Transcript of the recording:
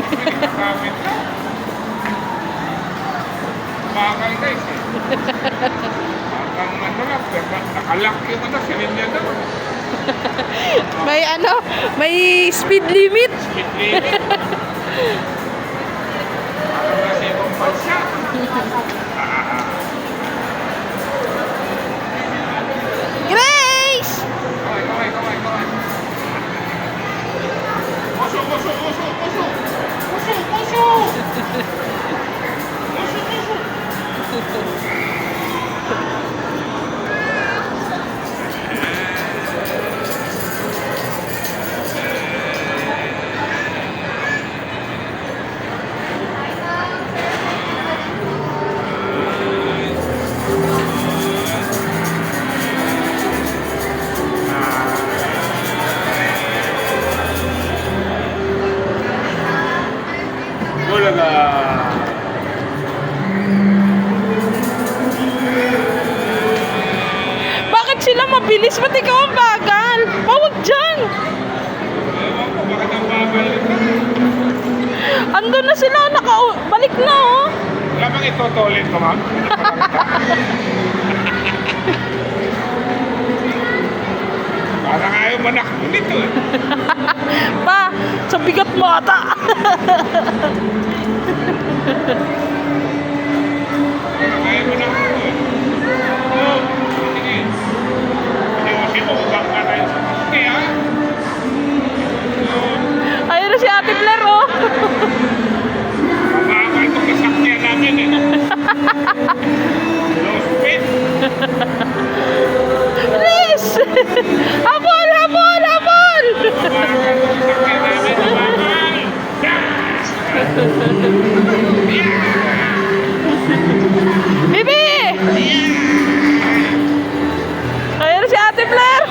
Nakakamit ka. Bakal guys eh. Bakal ano lang, nakalak yung ano, silindro. May ano, may speed limit. Speed limit. Parang nasa ibang bansa. Grace! Kaway. Puso! Bulaga! Bakit sila mabilis? Ba't ikaw ang bagal? Huwag dyan! Ewan ko, bakit ang bagal ito? Andun na sila, balik na oh. Wala bang itotolin ko, ma'am? Parang ayaw manakbo nito eh. Pa, sa bigat mo ata. Parang ayaw manakbo eh. Oh, sige. Hindi mo bang ka tayo sa pagke, ha? Ayun na si Ate Blair oh. Mabagal ko kasakyan namin eh. Low speed. Please! Habol! Mabagal ko kasakyan namin. Mabagal. Yes! Bibi! Ayun na si Ate Blair.